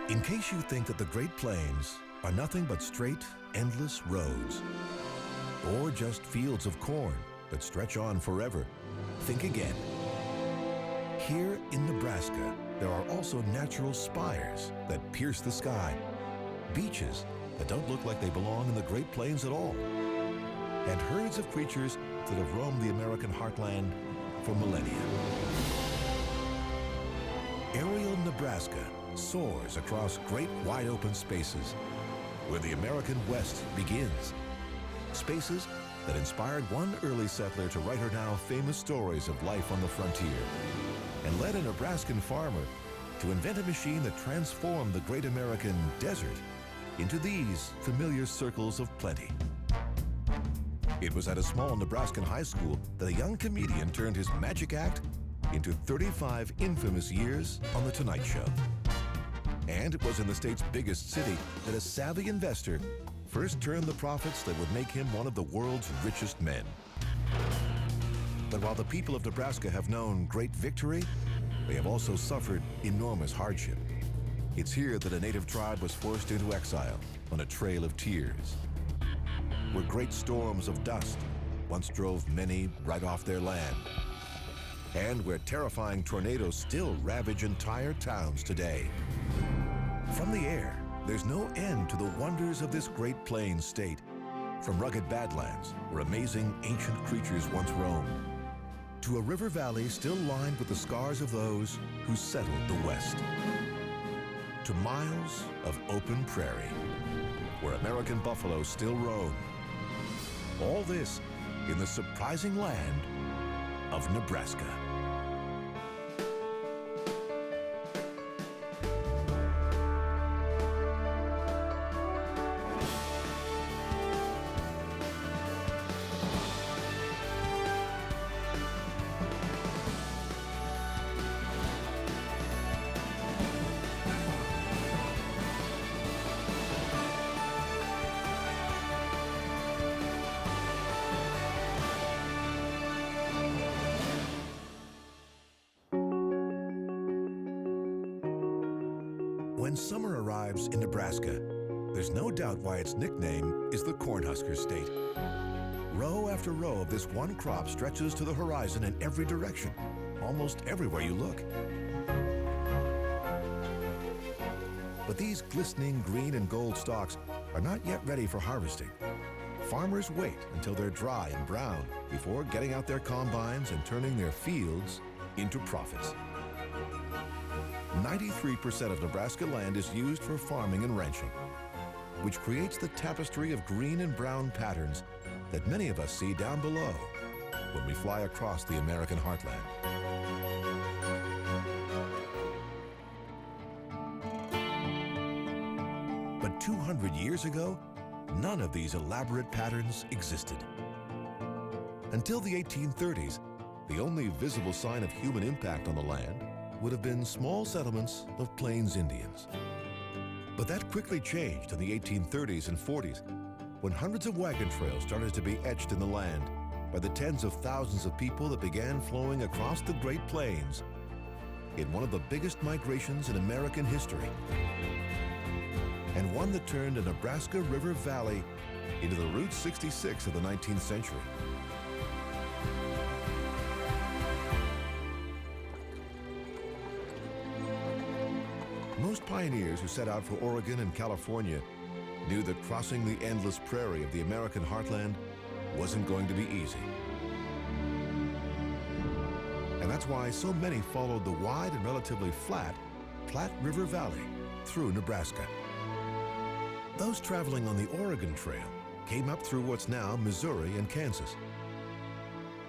In case you think that the Great Plains are nothing but straight, endless roads, or just fields of corn that stretch on forever, think again. Here in Nebraska, there are also natural spires that pierce the sky, beaches that don't look like they belong in the Great Plains at all, and herds of creatures that have roamed the American heartland for millennia. Aerial Nebraska soars across great wide open spaces where the American West begins. Spaces that inspired one early settler to write her now famous stories of life on the frontier, and led a Nebraskan farmer to invent a machine that transformed the great American desert into these familiar circles of plenty. It was at a small Nebraskan high school that a young comedian turned his magic act into 35 infamous years on The Tonight Show. And it was in the state's biggest city that a savvy investor first turned the profits that would make him one of the world's richest men. But while the people of Nebraska have known great victory, they have also suffered enormous hardship. It's here that a native tribe was forced into exile on a trail of tears, where great storms of dust once drove many right off their land, and where terrifying tornadoes still ravage entire towns today. From the air, there's no end to the wonders of this Great Plains state, from rugged badlands where amazing ancient creatures once roamed, to a river valley still lined with the scars of those who settled the West, to miles of open prairie where American buffalo still roam. All this in the surprising land of Nebraska. When summer arrives in Nebraska, there's no doubt why its nickname is the Cornhusker State. Row after row of this one crop stretches to the horizon in every direction, almost everywhere you look. But these glistening green and gold stalks are not yet ready for harvesting. Farmers wait until they're dry and brown before getting out their combines and turning their fields into profits. 93% of Nebraska land is used for farming and ranching, which creates the tapestry of green and brown patterns that many of us see down below when we fly across the American heartland. But 200 years ago, none of these elaborate patterns existed. Until the 1830s, the only visible sign of human impact on the land would have been small settlements of Plains Indians. But that quickly changed in the 1830s and 40s, when hundreds of wagon trails started to be etched in the land by the tens of thousands of people that began flowing across the Great Plains in one of the biggest migrations in American history, and one that turned a Nebraska River Valley into the Route 66 of the 19th century. Most pioneers who set out for Oregon and California knew that crossing the endless prairie of the American heartland wasn't going to be easy. And that's why so many followed the wide and relatively flat Platte River Valley through Nebraska. Those traveling on the Oregon Trail came up through what's now Missouri and Kansas,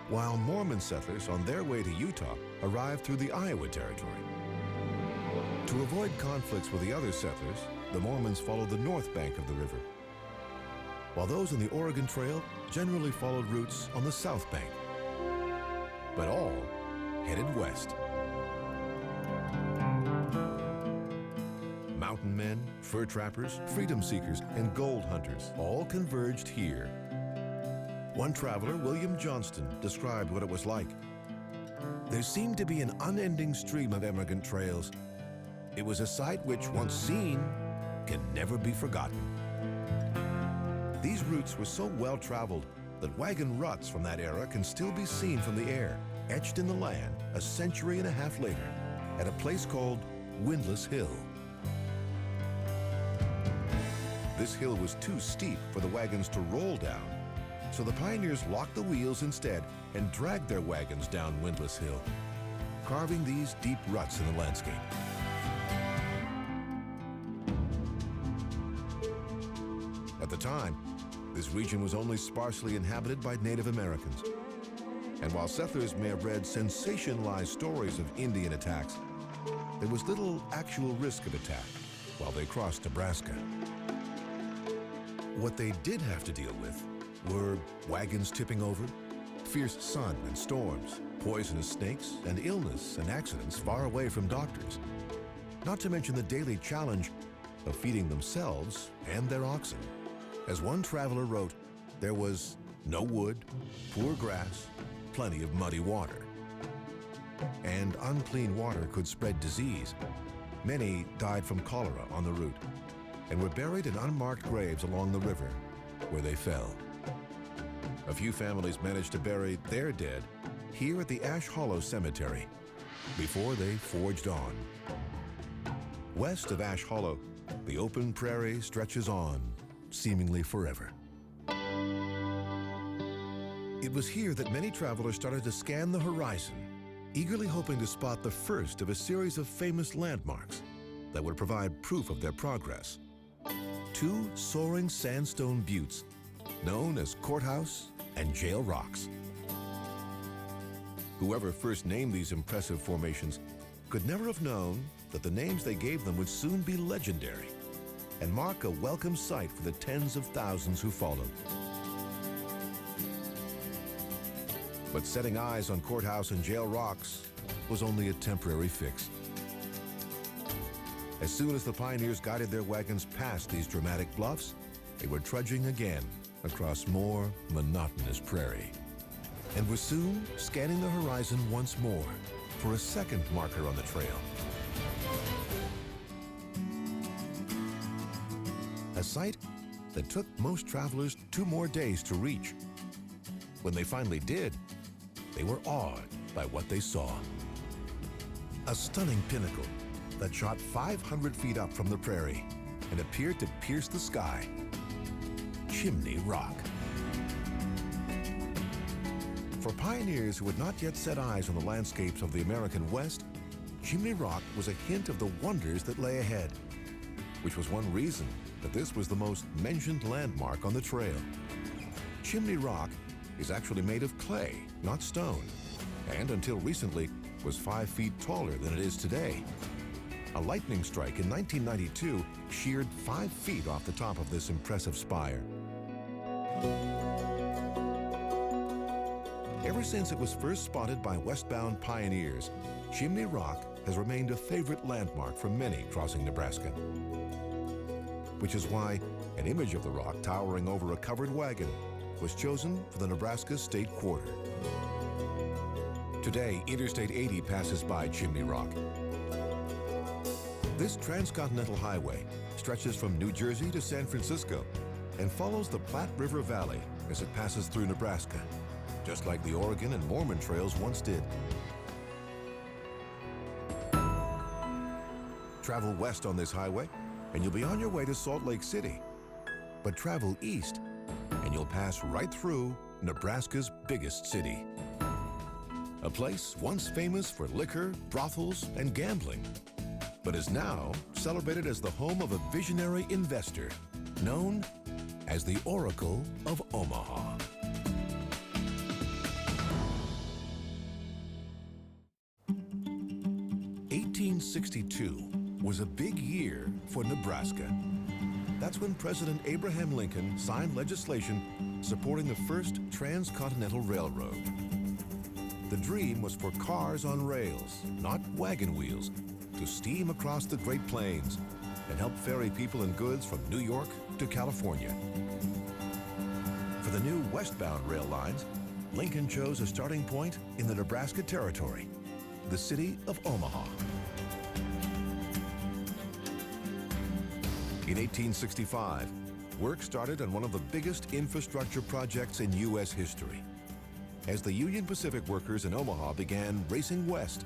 while Mormon settlers on their way to Utah arrived through the Iowa Territory. To avoid conflicts with the other settlers, the Mormons followed the north bank of the river, while those on the Oregon Trail generally followed routes on the south bank, but all headed west. Mountain men, fur trappers, freedom seekers, and gold hunters all converged here. One traveler, William Johnston, described what it was like. There seemed to be an unending stream of emigrant trails, It was a sight which, once seen, can never be forgotten. These routes were so well traveled that wagon ruts from that era can still be seen from the air, etched in the land a century and a half later at a place called Windlass Hill. This hill was too steep for the wagons to roll down, so the pioneers locked the wheels instead and dragged their wagons down Windlass Hill, carving these deep ruts in the landscape. At the time, this region was only sparsely inhabited by Native Americans. And while settlers may have read sensationalized stories of Indian attacks, there was little actual risk of attack while they crossed Nebraska. What they did have to deal with were wagons tipping over, fierce sun and storms, poisonous snakes, and illness and accidents far away from doctors. Not to mention the daily challenge of feeding themselves and their oxen. As one traveler wrote, there was no wood, poor grass, plenty of muddy water. And unclean water could spread disease. Many died from cholera on the route and were buried in unmarked graves along the river where they fell. A few families managed to bury their dead here at the Ash Hollow Cemetery before they forged on. West of Ash Hollow, the open prairie stretches on, seemingly forever. It was here that many travelers started to scan the horizon, eagerly hoping to spot the first of a series of famous landmarks that would provide proof of their progress. Two soaring sandstone buttes known as Courthouse and Jail Rocks. Whoever first named these impressive formations could never have known that the names they gave them would soon be legendary and mark a welcome sight for the tens of thousands who followed. But setting eyes on Courthouse and Jail Rocks was only a temporary fix. As soon as the pioneers guided their wagons past these dramatic bluffs, they were trudging again across more monotonous prairie, and were soon scanning the horizon once more for a second marker on the trail. A sight that took most travelers 2 more days to reach. When they finally did, they were awed by what they saw. A stunning pinnacle that shot 500 feet up from the prairie and appeared to pierce the sky. Chimney Rock. For pioneers who had not yet set eyes on the landscapes of the American West, Chimney Rock was a hint of the wonders that lay ahead, which was one reason that this was the most mentioned landmark on the trail. Chimney Rock is actually made of clay, not stone, and until recently was 5 feet taller than it is today. A lightning strike in 1992 sheared 5 feet off the top of this impressive spire. Ever since it was first spotted by westbound pioneers, Chimney Rock has remained a favorite landmark for many crossing Nebraska. Which is why an image of the rock towering over a covered wagon was chosen for the Nebraska State Quarter. Today, Interstate 80 passes by Chimney Rock. This transcontinental highway stretches from New Jersey to San Francisco and follows the Platte River Valley as it passes through Nebraska, just like the Oregon and Mormon trails once did. Travel west on this highway, and you'll be on your way to Salt Lake City. But travel east, and you'll pass right through Nebraska's biggest city. A place once famous for liquor, brothels, and gambling, but is now celebrated as the home of a visionary investor known as the Oracle of Omaha. '62 was a big year for Nebraska. That's when President Abraham Lincoln signed legislation supporting the first transcontinental railroad. The dream was for cars on rails, not wagon wheels, to steam across the Great Plains and help ferry people and goods from New York to California. For the new westbound rail lines, Lincoln chose a starting point in the Nebraska Territory, the city of Omaha. In 1865, work started on one of the biggest infrastructure projects in U.S. history, as the Union Pacific workers in Omaha began racing west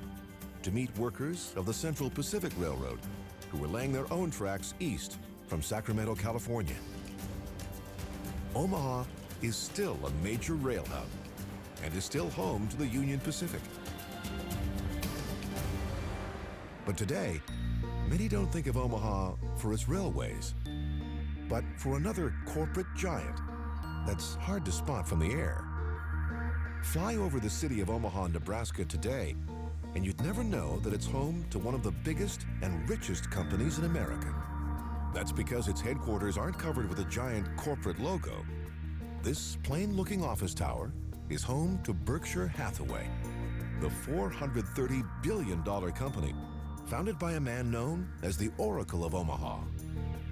to meet workers of the Central Pacific Railroad, who were laying their own tracks east from Sacramento, California. Omaha is still a major rail hub and is still home to the Union Pacific. But today, many don't think of Omaha for its railways, but for another corporate giant that's hard to spot from the air. Fly over the city of Omaha, Nebraska today, and you'd never know that it's home to one of the biggest and richest companies in America. That's because its headquarters aren't covered with a giant corporate logo. This plain-looking office tower is home to Berkshire Hathaway, the $430 billion company founded by a man known as the Oracle of Omaha,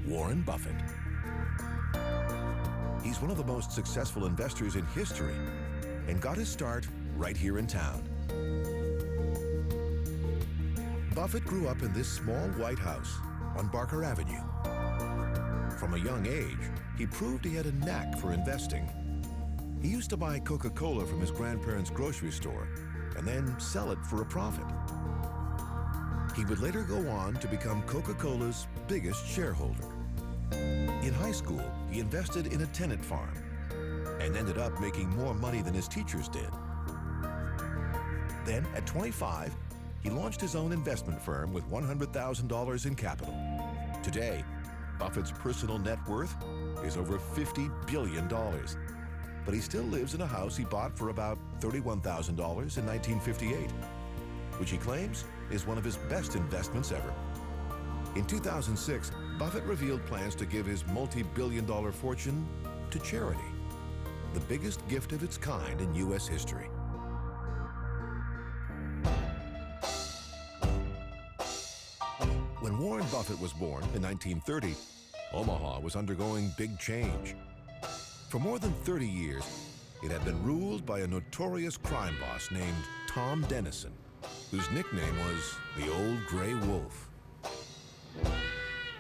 Warren Buffett. He's one of the most successful investors in history and got his start right here in town. Buffett grew up in this small white house on Barker Avenue. From a young age, he proved he had a knack for investing. He used to buy Coca-Cola from his grandparents' grocery store and then sell it for a profit. He would later go on to become Coca-Cola's biggest shareholder. In high school, he invested in a tenant farm and ended up making more money than his teachers did. Then, at 25, he launched his own investment firm with $100,000 in capital. Today, Buffett's personal net worth is over $50 billion, but he still lives in a house he bought for about $31,000 in 1958, which he claims is one of his best investments ever. In 2006, Buffett revealed plans to give his multi-billion-dollar fortune to charity, the biggest gift of its kind in U.S. history. When Warren Buffett was born in 1930, Omaha was undergoing big change. For more than 30 years, it had been ruled by a notorious crime boss named Tom Dennison, whose nickname was the Old Gray Wolf.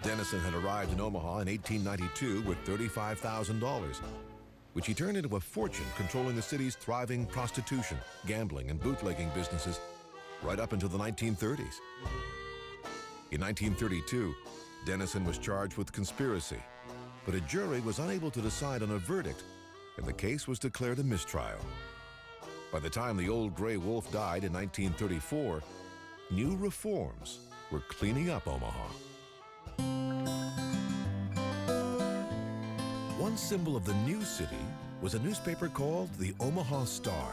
Dennison had arrived in Omaha in 1892 with $35,000, which he turned into a fortune controlling the city's thriving prostitution, gambling, and bootlegging businesses right up until the 1930s. In 1932, Dennison was charged with conspiracy, but a jury was unable to decide on a verdict, and the case was declared a mistrial. By the time the Old Gray Wolf died in 1934, new reforms were cleaning up Omaha. One symbol of the new city was a newspaper called the Omaha Star.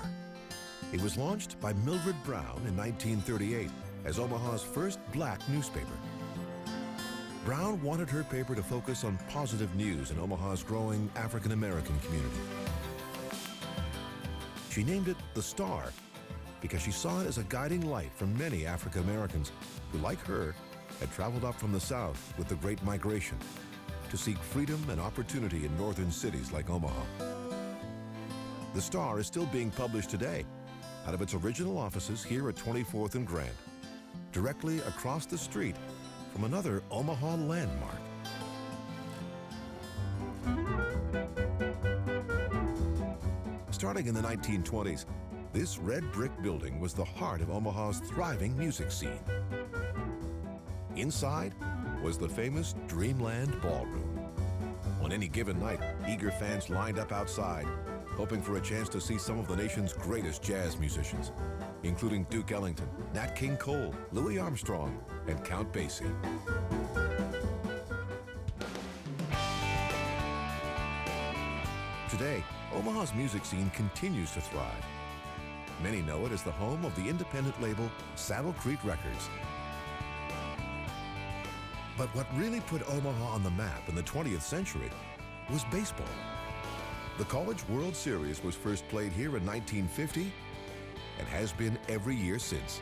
It was launched by Mildred Brown in 1938 as Omaha's first black newspaper. Brown wanted her paper to focus on positive news in Omaha's growing African-American community. She named it the Star because she saw it as a guiding light for many African-Americans who, like her, had traveled up from the South with the Great Migration to seek freedom and opportunity in northern cities like Omaha. The Star is still being published today out of its original offices here at 24th and Grant, directly across the street from another Omaha landmark. Starting in the 1920s, this red brick building was the heart of Omaha's thriving music scene. Inside was the famous Dreamland Ballroom. On any given night, eager fans lined up outside, hoping for a chance to see some of the nation's greatest jazz musicians, including Duke Ellington, Nat King Cole, Louis Armstrong, and Count Basie. Today, Omaha's music scene continues to thrive. Many know it as the home of the independent label Saddle Creek Records. But what really put Omaha on the map in the 20th century was baseball. The College World Series was first played here in 1950 and has been every year since.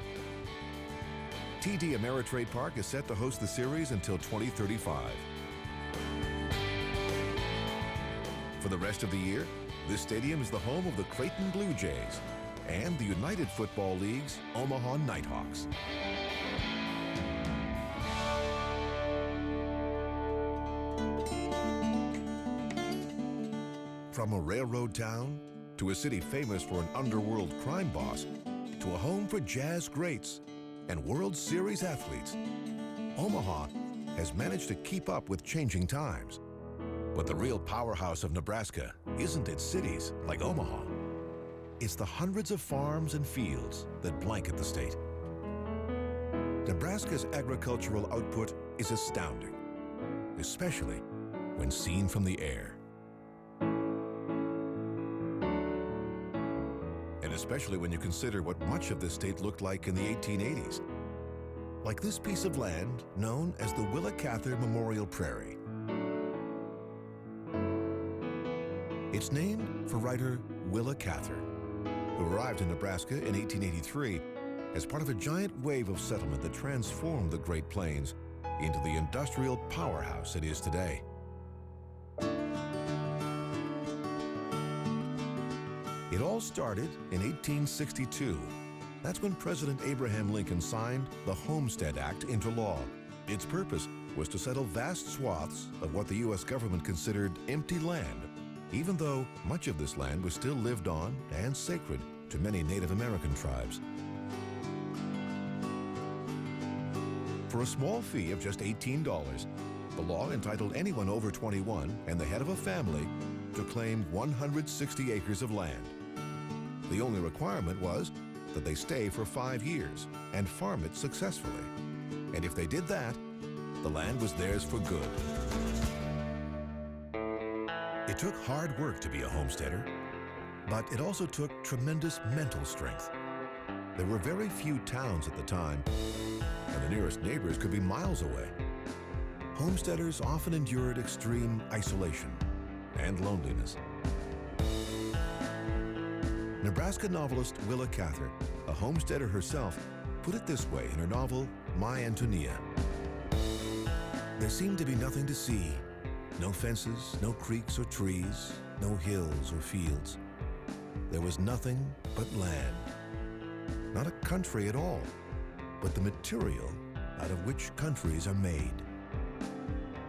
TD Ameritrade Park is set to host the series until 2035. For the rest of the year, this stadium is the home of the Creighton Blue Jays and the United Football League's Omaha Nighthawks. From a railroad town, to a city famous for an underworld crime boss, to a home for jazz greats and World Series athletes, Omaha has managed to keep up with changing times. But the real powerhouse of Nebraska isn't its cities like Omaha. It's the hundreds of farms and fields that blanket the state. Nebraska's agricultural output is astounding, especially when seen from the air. And especially when you consider what much of this state looked like in the 1880s. Like this piece of land known as the Willa Cather Memorial Prairie. It's named for writer Willa Cather, who arrived in Nebraska in 1883 as part of a giant wave of settlement that transformed the Great Plains into the industrial powerhouse it is today. It all started in 1862. That's when President Abraham Lincoln signed the Homestead Act into law. Its purpose was to settle vast swaths of what the U.S. government considered empty land, even though much of this land was still lived on and sacred to many Native American tribes. For a small fee of just $18, the law entitled anyone over 21 and the head of a family to claim 160 acres of land. The only requirement was that they stay for 5 years and farm it successfully. And if they did that, the land was theirs for good. It took hard work to be a homesteader, but it also took tremendous mental strength. There were very few towns at the time, and the nearest neighbors could be miles away. Homesteaders often endured extreme isolation and loneliness. Nebraska novelist Willa Cather, a homesteader herself, put it this way in her novel, My Antonia. There seemed to be nothing to see. No fences, no creeks or trees, no hills or fields. There was nothing but land. Not a country at all, but the material out of which countries are made.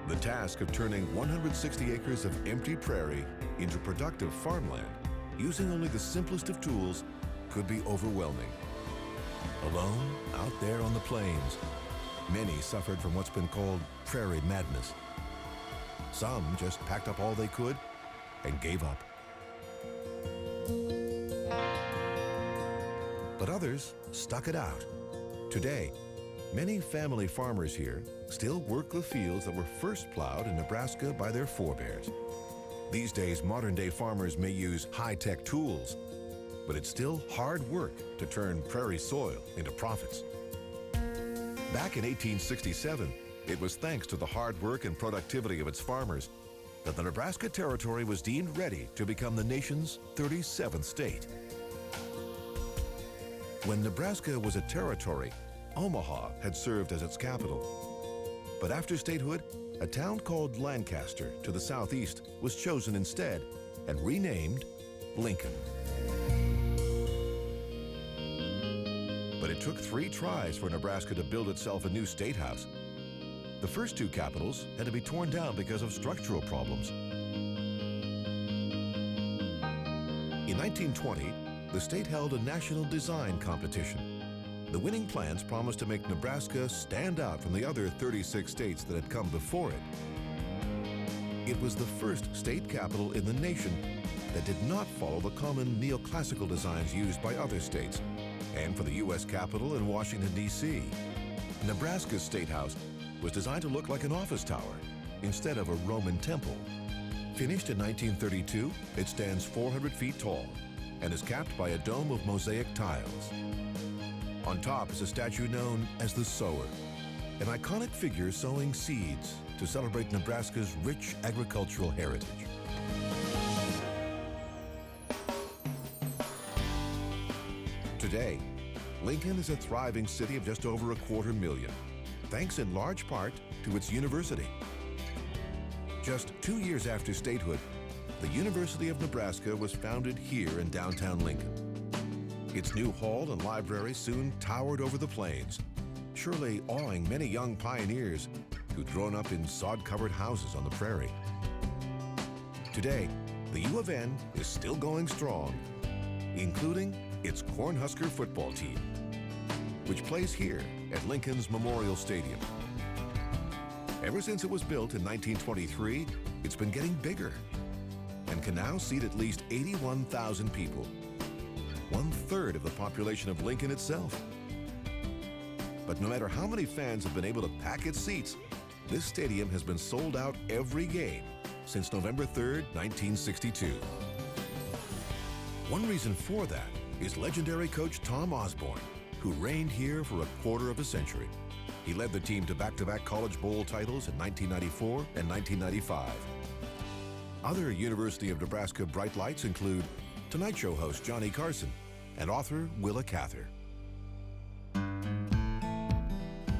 The task of turning 160 acres of empty prairie into productive farmland using only the simplest of tools could be overwhelming. Alone, out there on the plains, many suffered from what's been called prairie madness. Some just packed up all they could and gave up. But others stuck it out. Today, many family farmers here still work the fields that were first plowed in Nebraska by their forebears. These days, modern-day farmers may use high-tech tools, but it's still hard work to turn prairie soil into profits. Back in 1867, it was thanks to the hard work and productivity of its farmers that the Nebraska Territory was deemed ready to become the nation's 37th state. When Nebraska was a territory, Omaha had served as its capital. But after statehood, a town called Lancaster to the southeast was chosen instead and renamed Lincoln. But it took 3 tries for Nebraska to build itself a new state house. The first 2 capitals had to be torn down because of structural problems. In 1920, the state held a national design competition. The winning plans promised to make Nebraska stand out from the other 36 states that had come before it. It was the first state capital in the nation that did not follow the common neoclassical designs used by other states, and for the U.S. Capitol in Washington, D.C. Nebraska's State House was designed to look like an office tower instead of a Roman temple. Finished in 1932, it stands 400 feet tall and is capped by a dome of mosaic tiles. On top is a statue known as the Sower, an iconic figure sowing seeds to celebrate Nebraska's rich agricultural heritage. Today, Lincoln is a thriving city of just over 250,000, thanks in large part to its university. Just 2 years after statehood, the University of Nebraska was founded here in downtown Lincoln. Its new hall and library soon towered over the plains, surely awing many young pioneers who'd grown up in sod-covered houses on the prairie. Today, the U of N is still going strong, including its Cornhusker football team, which plays here at Lincoln's Memorial Stadium. Ever since it was built in 1923, it's been getting bigger and can now seat at least 81,000 people, 1/3 of the population of Lincoln itself. But no matter how many fans have been able to pack its seats, this stadium has been sold out every game since November 3rd, 1962. One reason for that is legendary coach Tom Osborne, who reigned here for a quarter of a century. He led the team to back-to-back College Bowl titles in 1994 and 1995. Other University of Nebraska bright lights include Tonight Show host Johnny Carson and author Willa Cather.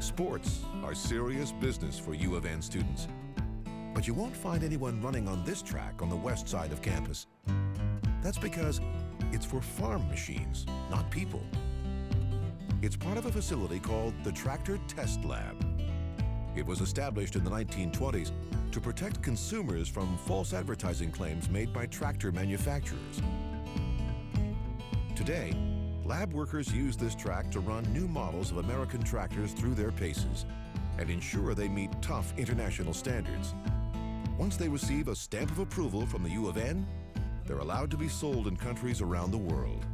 Sports are serious business for U of N students, but you won't find anyone running on this track on the west side of campus. That's because it's for farm machines, not people. It's part of a facility called the Tractor Test Lab. It was established in the 1920s to protect consumers from false advertising claims made by tractor manufacturers. Today, lab workers use this track to run new models of American tractors through their paces and ensure they meet tough international standards. Once they receive a stamp of approval from the U of N, they're allowed to be sold in countries around the world.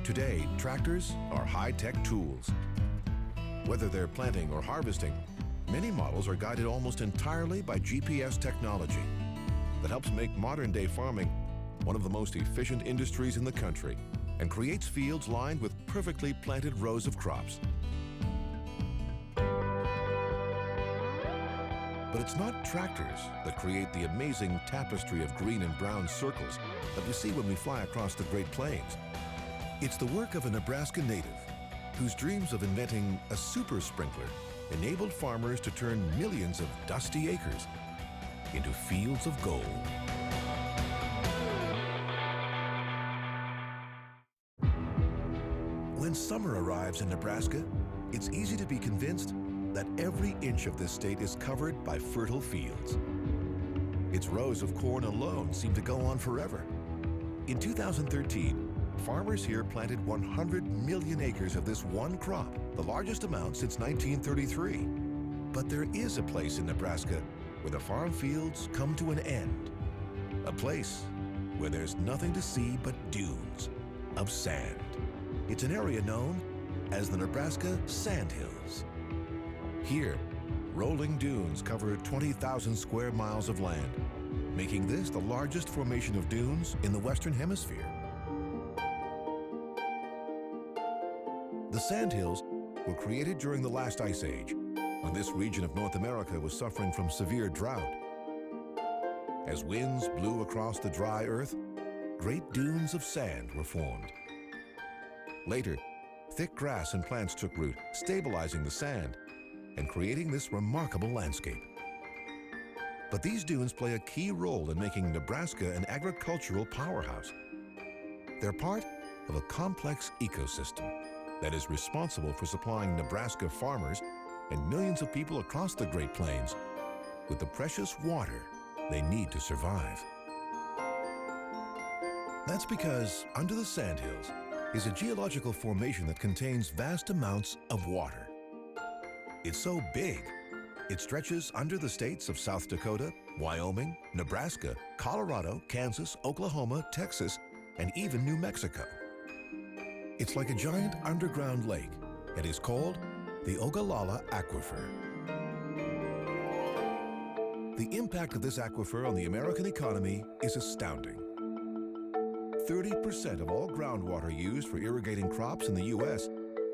Today, tractors are high-tech tools. Whether they're planting or harvesting, many models are guided almost entirely by GPS technology that helps make modern-day farming one of the most efficient industries in the country and creates fields lined with perfectly planted rows of crops. But it's not tractors that create the amazing tapestry of green and brown circles that we see when we fly across the Great Plains. It's the work of a Nebraska native whose dreams of inventing a super sprinkler enabled farmers to turn millions of dusty acres into fields of gold. When summer arrives in Nebraska, it's easy to be convinced that every inch of this state is covered by fertile fields. Its rows of corn alone seem to go on forever. In 2013, farmers here planted 100 million acres of this one crop, the largest amount since 1933. But there is a place in Nebraska where the farm fields come to an end. A place where there's nothing to see but dunes of sand. It's an area known as the Nebraska Sandhills. Here, rolling dunes cover 20,000 square miles of land, making this the largest formation of dunes in the Western Hemisphere. The Sandhills were created during the last ice age, when this region of North America was suffering from severe drought. As winds blew across the dry earth, great dunes of sand were formed. Later, thick grass and plants took root, stabilizing the sand and creating this remarkable landscape. But these dunes play a key role in making Nebraska an agricultural powerhouse. They're part of a complex ecosystem that is responsible for supplying Nebraska farmers and millions of people across the Great Plains with the precious water they need to survive. That's because under the Sandhills is a geological formation that contains vast amounts of water. It's so big, it stretches under the states of South Dakota, Wyoming, Nebraska, Colorado, Kansas, Oklahoma, Texas, and even New Mexico. It's like a giant underground lake and is called the Ogallala Aquifer. The impact of this aquifer on the American economy is astounding. 30% of all groundwater used for irrigating crops in the U.S.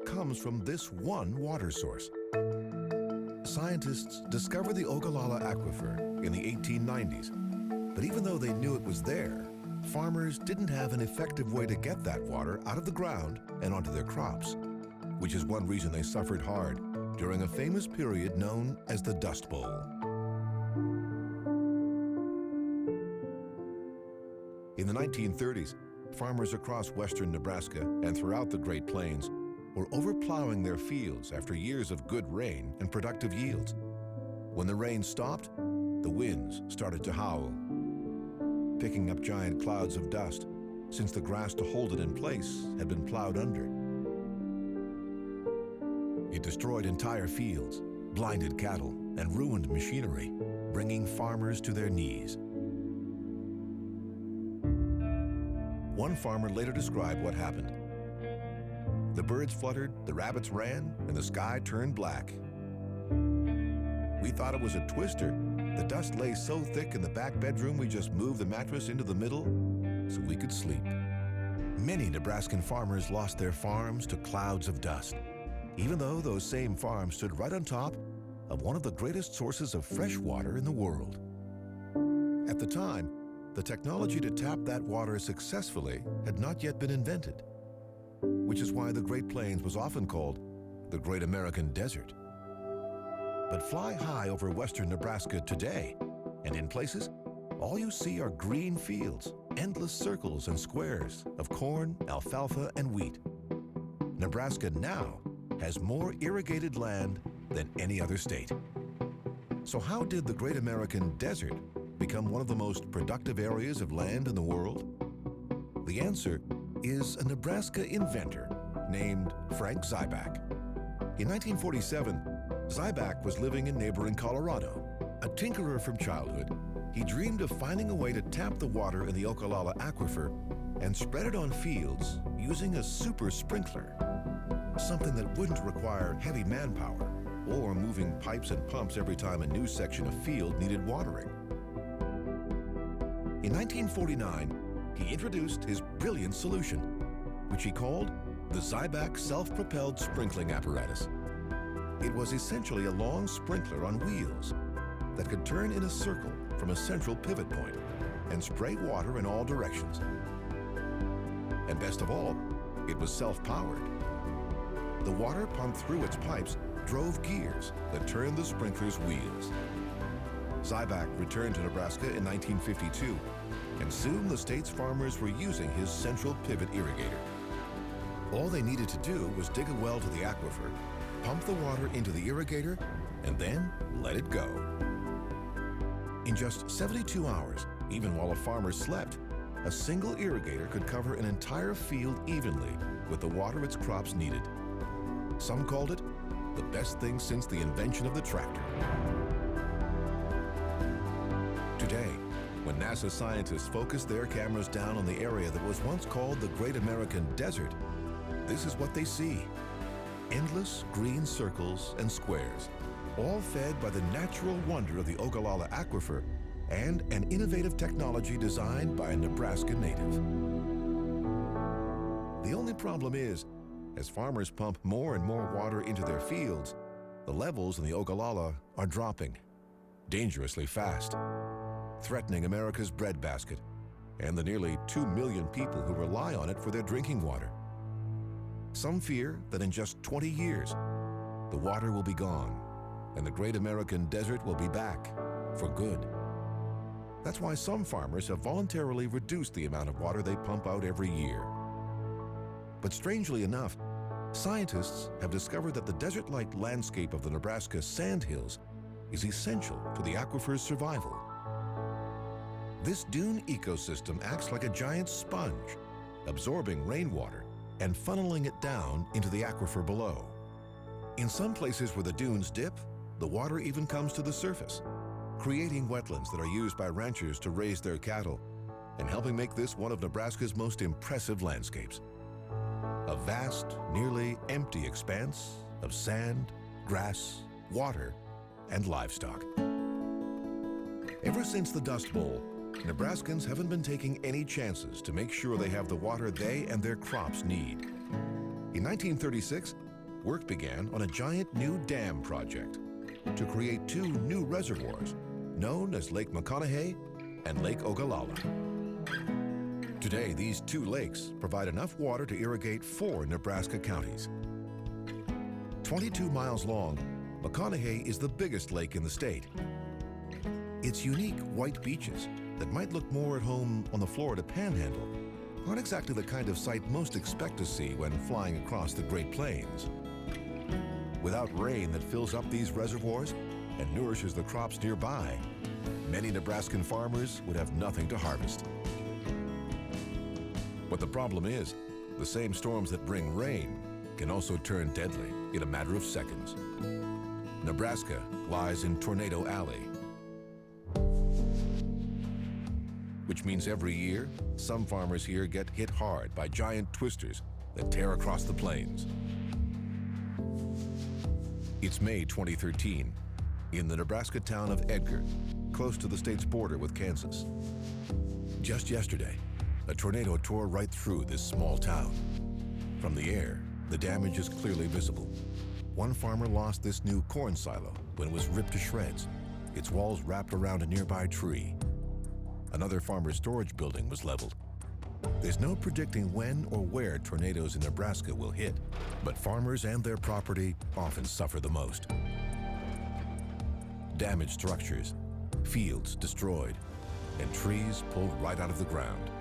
comes from this one water source. Scientists discovered the Ogallala Aquifer in the 1890s, but even though they knew it was there, farmers didn't have an effective way to get that water out of the ground and onto their crops, which is one reason they suffered hard during a famous period known as the Dust Bowl. In the 1930s, farmers across western Nebraska and throughout the Great Plains were overplowing their fields after years of good rain and productive yields. When the rain stopped, the winds started to howl, picking up giant clouds of dust, since the grass to hold it in place had been plowed under. It destroyed entire fields, blinded cattle, and ruined machinery, bringing farmers to their knees. One farmer later described what happened. The birds fluttered, the rabbits ran, and the sky turned black. We thought it was a twister. The dust lay so thick in the back bedroom we just moved the mattress into the middle so we could sleep. Many Nebraskan farmers lost their farms to clouds of dust, even though those same farms stood right on top of one of the greatest sources of fresh water in the world. At the time, the technology to tap that water successfully had not yet been invented, which is why the Great Plains was often called the Great American Desert. But fly high over western Nebraska today, and in places, all you see are green fields, endless circles and squares of corn, alfalfa, and wheat. Nebraska now has more irrigated land than any other state. So how did the Great American Desert become one of the most productive areas of land in the world? The answer is a Nebraska inventor named Frank Zyback. In 1947, Zyback was living in neighboring Colorado. A tinkerer from childhood, he dreamed of finding a way to tap the water in the Ogallala Aquifer and spread it on fields using a super sprinkler, something that wouldn't require heavy manpower or moving pipes and pumps every time a new section of field needed watering. In 1949, he introduced his brilliant solution, which he called the Zyback self-propelled sprinkling apparatus. It was essentially a long sprinkler on wheels that could turn in a circle from a central pivot point and spray water in all directions. And best of all, it was self-powered. The water pumped through its pipes drove gears that turned the sprinkler's wheels. Zyback returned to Nebraska in 1952, and soon the state's farmers were using his central pivot irrigator. All they needed to do was dig a well to the aquifer, pump the water into the irrigator, and then let it go. In just 72 hours, even while a farmer slept, a single irrigator could cover an entire field evenly with the water its crops needed. Some called it the best thing since the invention of the tractor. Today, when NASA scientists focus their cameras down on the area that was once called the Great American Desert, this is what they see. Endless green circles and squares, all fed by the natural wonder of the Ogallala Aquifer and an innovative technology designed by a Nebraska native. The only problem is, as farmers pump more and more water into their fields, the levels in the Ogallala are dropping dangerously fast, threatening America's breadbasket and the nearly 2 million people who rely on it for their drinking water. Some fear that in just 20 years, the water will be gone and the Great American Desert will be back for good. That's why some farmers have voluntarily reduced the amount of water they pump out every year. But strangely enough, scientists have discovered that the desert-like landscape of the Nebraska sandhills is essential to the aquifer's survival. This dune ecosystem acts like a giant sponge, absorbing rainwater and funneling it down into the aquifer below. In some places where the dunes dip, the water even comes to the surface, creating wetlands that are used by ranchers to raise their cattle and helping make this one of Nebraska's most impressive landscapes. A vast, nearly empty expanse of sand, grass, water, and livestock. Ever since the Dust Bowl, Nebraskans haven't been taking any chances to make sure they have the water they and their crops need. In 1936, work began on a giant new dam project to create 2 new reservoirs known as Lake McConaughey and Lake Ogallala. Today, these 2 lakes provide enough water to irrigate 4 Nebraska counties. 22 miles long, McConaughey is the biggest lake in the state. Its unique white beaches that might look more at home on the Florida Panhandle aren't exactly the kind of sight most expect to see when flying across the Great Plains. Without rain that fills up these reservoirs and nourishes the crops nearby, many Nebraskan farmers would have nothing to harvest. But the problem is, the same storms that bring rain can also turn deadly in a matter of seconds. Nebraska lies in Tornado Alley, which means every year, some farmers here get hit hard by giant twisters that tear across the plains. It's May 2013, in the Nebraska town of Edgar, close to the state's border with Kansas. Just yesterday, a tornado tore right through this small town. From the air, the damage is clearly visible. One farmer lost this new corn silo when it was ripped to shreds, its walls wrapped around a nearby tree. Another farmer's storage building was leveled. There's no predicting when or where tornadoes in Nebraska will hit, but farmers and their property often suffer the most. Damaged structures, fields destroyed, and trees pulled right out of the ground.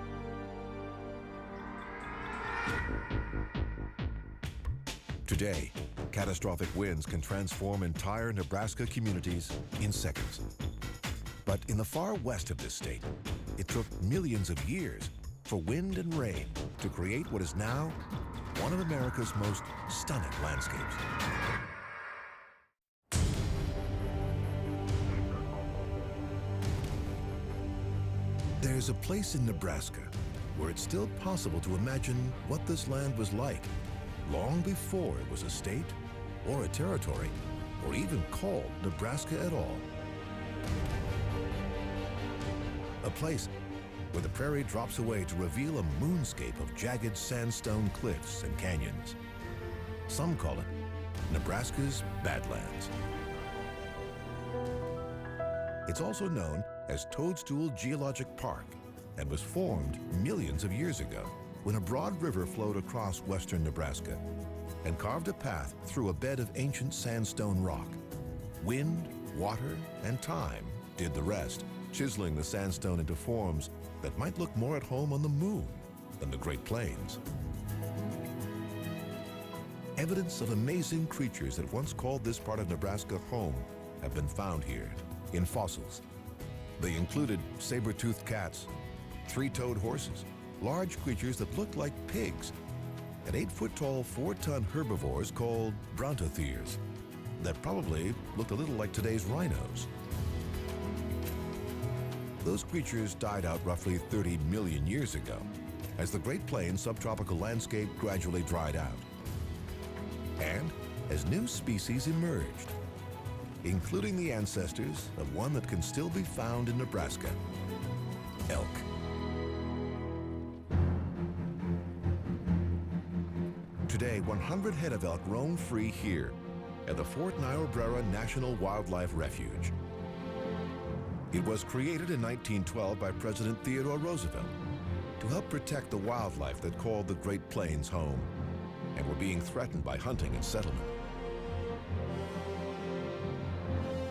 Today, catastrophic winds can transform entire Nebraska communities in seconds. But in the far west of this state, it took millions of years for wind and rain to create what is now one of America's most stunning landscapes. There's a place in Nebraska where it's still possible to imagine what this land was like long before it was a state or a territory or even called Nebraska at all. A place where the prairie drops away to reveal a moonscape of jagged sandstone cliffs and canyons. Some call it Nebraska's Badlands. It's also known as Toadstool Geologic Park and was formed millions of years ago when a broad river flowed across western Nebraska and carved a path through a bed of ancient sandstone rock. Wind, water, and time did the rest, chiseling the sandstone into forms that might look more at home on the moon than the Great Plains. Evidence of amazing creatures that once called this part of Nebraska home have been found here in fossils. They included saber-toothed cats, three-toed horses, large creatures that looked like pigs, and 8-foot-tall, 4-ton herbivores called brontotheres that probably looked a little like today's rhinos. Those creatures died out roughly 30 million years ago as the Great Plains subtropical landscape gradually dried out, and as new species emerged, including the ancestors of one that can still be found in Nebraska, elk. Today, 100 head of elk roam free here at the Fort Niobrara National Wildlife Refuge. It was created in 1912 by President Theodore Roosevelt to help protect the wildlife that called the Great Plains home and were being threatened by hunting and settlement.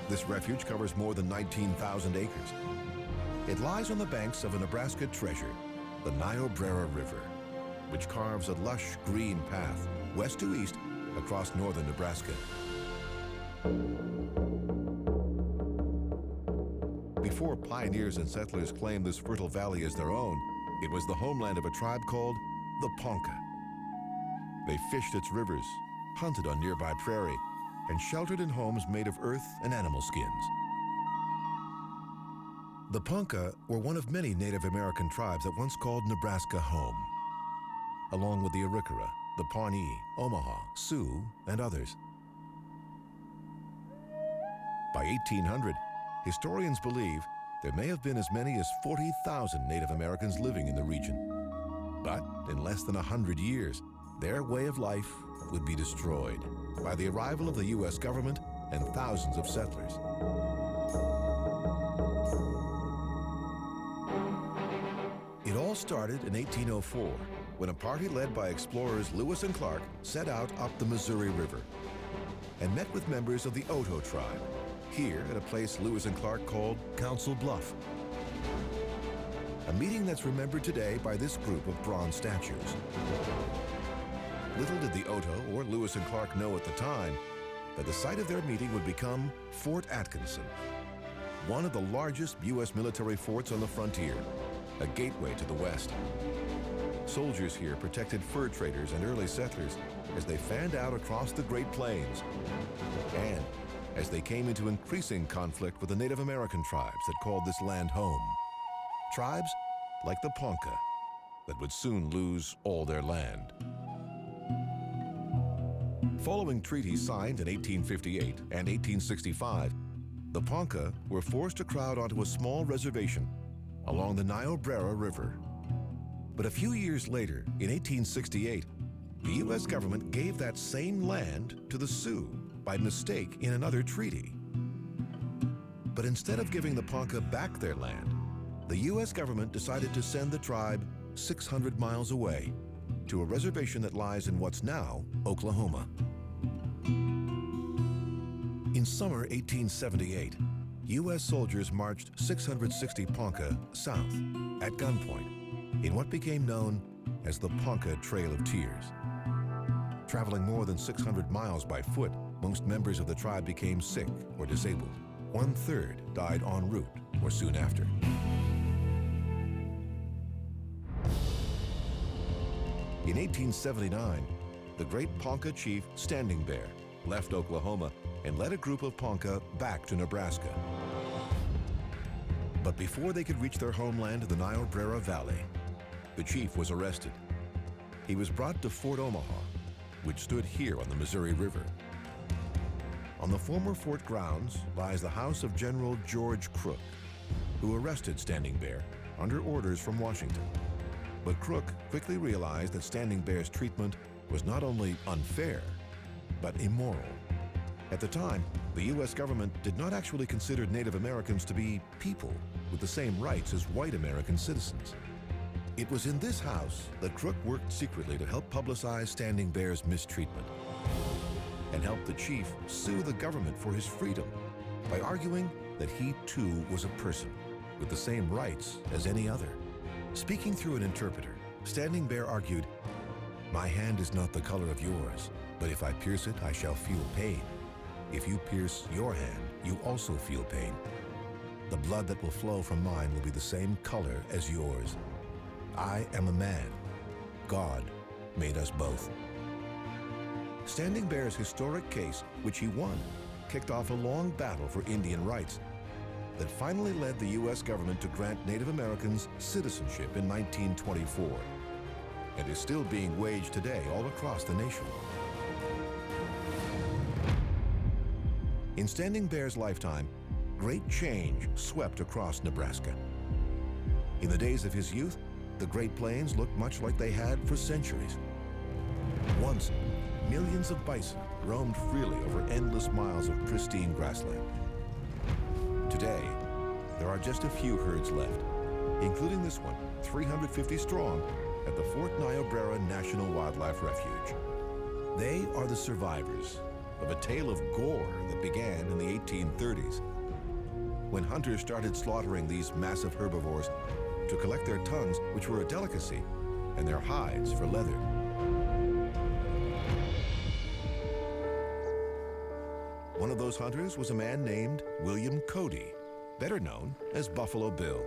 This refuge covers more than 19,000 acres. It lies on the banks of a Nebraska treasure, the Niobrara River, which carves a lush green path west to east across northern Nebraska. Before pioneers and settlers claimed this fertile valley as their own, it was the homeland of a tribe called the Ponca. They fished its rivers, hunted on nearby prairie, and sheltered in homes made of earth and animal skins. The Ponca were one of many Native American tribes that once called Nebraska home, along with the Arikara, the Pawnee, Omaha, Sioux, and others. By 1800, historians believe there may have been as many as 40,000 Native Americans living in the region. But in less than 100 years, their way of life would be destroyed by the arrival of the U.S. government and thousands of settlers. It all started in 1804, when a party led by explorers Lewis and Clark set out up the Missouri River and met with members of the Oto tribe, here at a place Lewis and Clark called Council Bluff. A meeting that's remembered today by this group of bronze statues. Little did the Oto or Lewis and Clark know at the time that the site of their meeting would become Fort Atkinson, one of the largest U.S. military forts on the frontier, a gateway to the West. Soldiers here protected fur traders and early settlers as they fanned out across the Great Plains, and as they came into increasing conflict with the Native American tribes that called this land home. Tribes like the Ponca that would soon lose all their land. Following treaties signed in 1858 and 1865, the Ponca were forced to crowd onto a small reservation along the Niobrara River. But a few years later, in 1868, the U.S. government gave that same land to the Sioux by mistake in another treaty. But instead of giving the Ponca back their land, the U.S. government decided to send the tribe 600 miles away to a reservation that lies in what's now Oklahoma. In summer 1878, U.S. soldiers marched 660 Ponca south at gunpoint in what became known as the Ponca Trail of Tears. Traveling more than 600 miles by foot, most members of the tribe became sick or disabled. 1/3 died en route or soon after. In 1879, the great Ponca chief Standing Bear left Oklahoma and led a group of Ponca back to Nebraska. But before they could reach their homeland in the Niobrara Valley, the chief was arrested. He was brought to Fort Omaha, which stood here on the Missouri River. On the former fort grounds lies the house of General George Crook, who arrested Standing Bear under orders from Washington. But Crook quickly realized that Standing Bear's treatment was not only unfair, but immoral. At the time, the U.S. government did not actually consider Native Americans to be people with the same rights as white American citizens. It was in this house that Crook worked secretly to help publicize Standing Bear's mistreatment and help the chief sue the government for his freedom by arguing that he too was a person with the same rights as any other. Speaking through an interpreter, Standing Bear argued, "My hand is not the color of yours, but if I pierce it, I shall feel pain. If you pierce your hand, you also feel pain. The blood that will flow from mine will be the same color as yours. I am a man. God made us both." Standing Bear's historic case, which he won, kicked off a long battle for Indian rights that finally led the U.S. government to grant Native Americans citizenship in 1924, and is still being waged today all across the nation. In Standing Bear's lifetime, great change swept across Nebraska. In the days of his youth, the Great Plains looked much like they had for centuries. Once, millions of bison roamed freely over endless miles of pristine grassland. Today, there are just a few herds left, including this one, 350 strong, at the Fort Niobrara National Wildlife Refuge. They are the survivors of a tale of gore that began in the 1830s, when hunters started slaughtering these massive herbivores to collect their tongues, which were a delicacy, and their hides for leather. One of those hunters was a man named William Cody, better known as Buffalo Bill.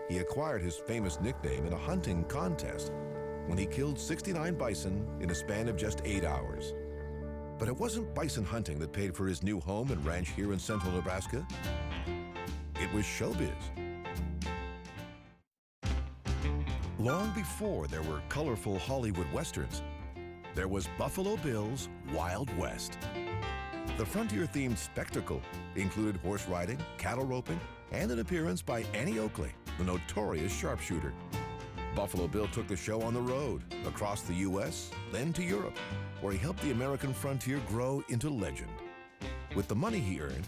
He acquired his famous nickname in a hunting contest when he killed 69 bison in a span of just 8 hours. But it wasn't bison hunting that paid for his new home and ranch here in central Nebraska. It was showbiz. Long before there were colorful Hollywood westerns, there was Buffalo Bill's Wild West. The frontier-themed spectacle included horse riding, cattle roping, and an appearance by Annie Oakley, the notorious sharpshooter. Buffalo Bill took the show on the road, across the U.S., then to Europe, where he helped the American frontier grow into legend. With the money he earned,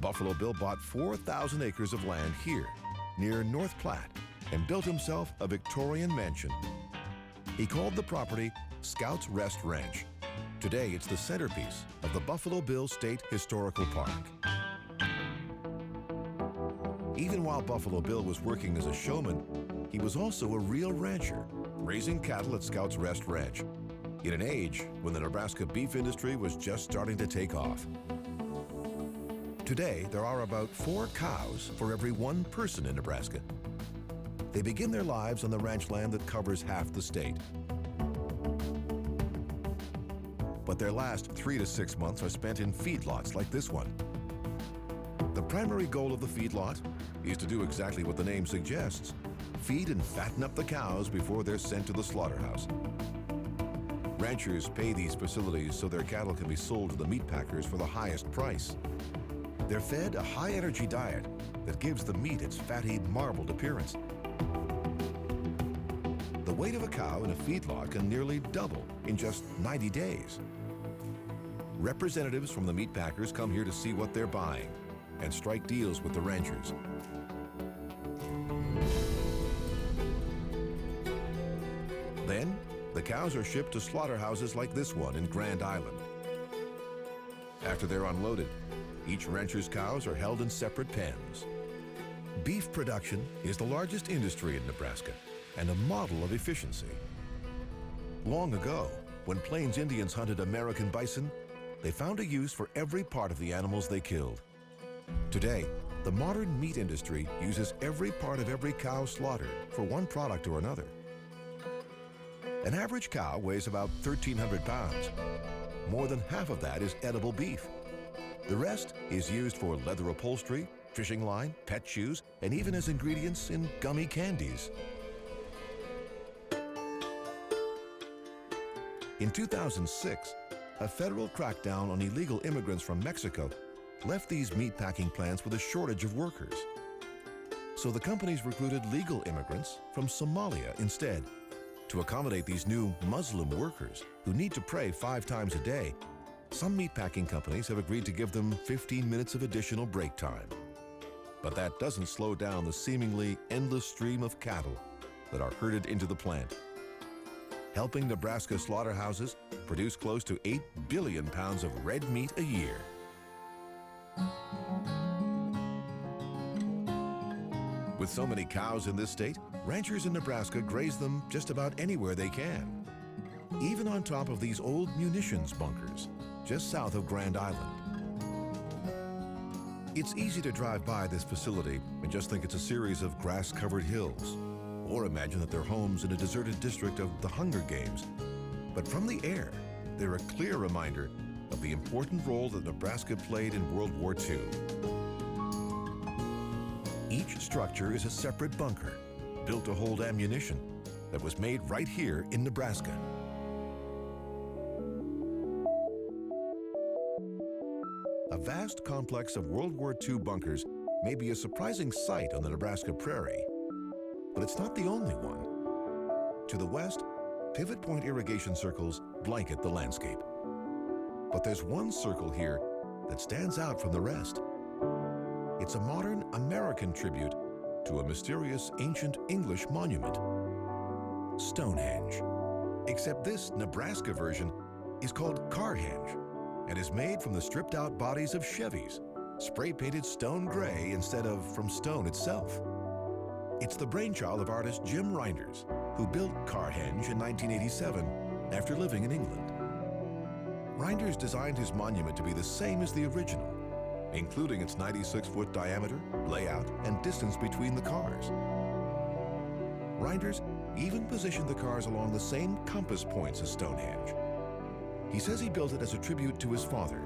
Buffalo Bill bought 4,000 acres of land here, near North Platte, and built himself a Victorian mansion. He called the property Scouts Rest Ranch. Today, it's the centerpiece of the Buffalo Bill State Historical Park. Even while Buffalo Bill was working as a showman, he was also a real rancher, raising cattle at Scouts Rest Ranch, in an age when the Nebraska beef industry was just starting to take off. Today, there are about 4 cows for every 1 person in Nebraska. They begin their lives on the ranch land that covers half the state. But their last 3 to 6 months are spent in feedlots like this one. The primary goal of the feedlot is to do exactly what the name suggests: feed and fatten up the cows before they're sent to the slaughterhouse. Ranchers pay these facilities so their cattle can be sold to the meat packers for the highest price. They're fed a high-energy diet that gives the meat its fatty, marbled appearance. The weight of a cow in a feedlot can nearly double in just 90 days. Representatives from the meat packers come here to see what they're buying and strike deals with the ranchers. Then, the cows are shipped to slaughterhouses like this one in Grand Island. After they're unloaded, each rancher's cows are held in separate pens. Beef production is the largest industry in Nebraska and a model of efficiency. Long ago, when Plains Indians hunted American bison, they found a use for every part of the animals they killed. Today, the modern meat industry uses every part of every cow slaughtered for one product or another. An average cow weighs about 1,300 pounds. More than half of that is edible beef. The rest is used for leather upholstery, fishing line, pet shoes, and even as ingredients in gummy candies. In 2006, a federal crackdown on illegal immigrants from Mexico left these meatpacking plants with a shortage of workers. So the companies recruited legal immigrants from Somalia instead. To accommodate these new Muslim workers who need to pray 5 times a day, some meatpacking companies have agreed to give them 15 minutes of additional break time. But that doesn't slow down the seemingly endless stream of cattle that are herded into the plant, helping Nebraska slaughterhouses produce close to 8 billion pounds of red meat a year. With so many cows in this state, ranchers in Nebraska graze them just about anywhere they can, even on top of these old munitions bunkers just south of Grand Island. It's easy to drive by this facility and just think it's a series of grass-covered hills, or imagine that they're homes in a deserted district of the Hunger Games. But from the air, they're a clear reminder of the important role that Nebraska played in World War II. Each structure is a separate bunker, built to hold ammunition, that was made right here in Nebraska. A vast complex of World War II bunkers may be a surprising sight on the Nebraska prairie, but it's not the only one. To the west, pivot point irrigation circles blanket the landscape. But there's one circle here that stands out from the rest. It's a modern American tribute to a mysterious ancient English monument, Stonehenge. Except this Nebraska version is called Carhenge and is made from the stripped out bodies of Chevys, spray painted stone gray instead of from stone itself. It's the brainchild of artist Jim Reinders, who built Carhenge in 1987 after living in England. Reinders designed his monument to be the same as the original, including its 96-foot diameter, layout, and distance between the cars. Reinders even positioned the cars along the same compass points as Stonehenge. He says he built it as a tribute to his father,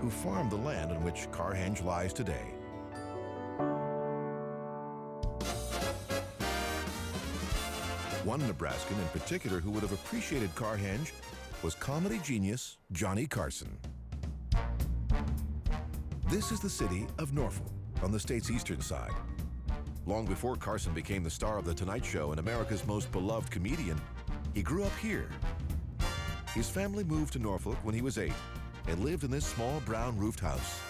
who farmed the land on which Carhenge lies today. One Nebraskan in particular who would have appreciated Carhenge was comedy genius Johnny Carson. This is the city of Norfolk on the state's eastern side. Long before Carson became the star of The Tonight Show and America's most beloved comedian, he grew up here. His family moved to Norfolk when he was 8 and lived in this small brown roofed house.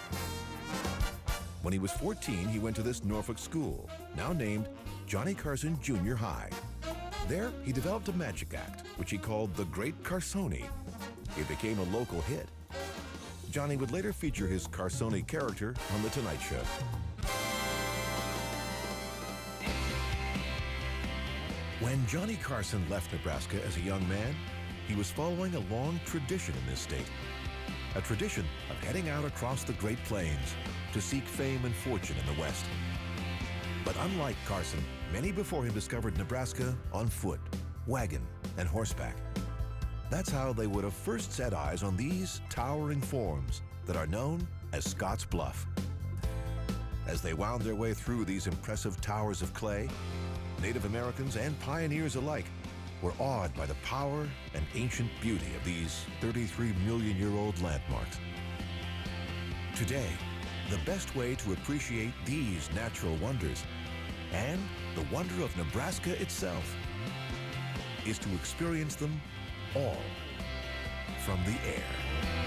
When he was 14, he went to this Norfolk school, now named Johnny Carson Junior High. There, he developed a magic act, which he called the Great Carsoni. It became a local hit. Johnny would later feature his Carsoni character on The Tonight Show. When Johnny Carson left Nebraska as a young man, he was following a long tradition in this state. A tradition of heading out across the Great Plains, to seek fame and fortune in the West. But unlike Carson, many before him discovered Nebraska on foot, wagon, and horseback. That's how they would have first set eyes on these towering forms that are known as Scott's Bluff. As they wound their way through these impressive towers of clay, Native Americans and pioneers alike were awed by the power and ancient beauty of these 33-million-year-old landmarks. Today, the best way to appreciate these natural wonders and the wonder of Nebraska itself is to experience them all from the air.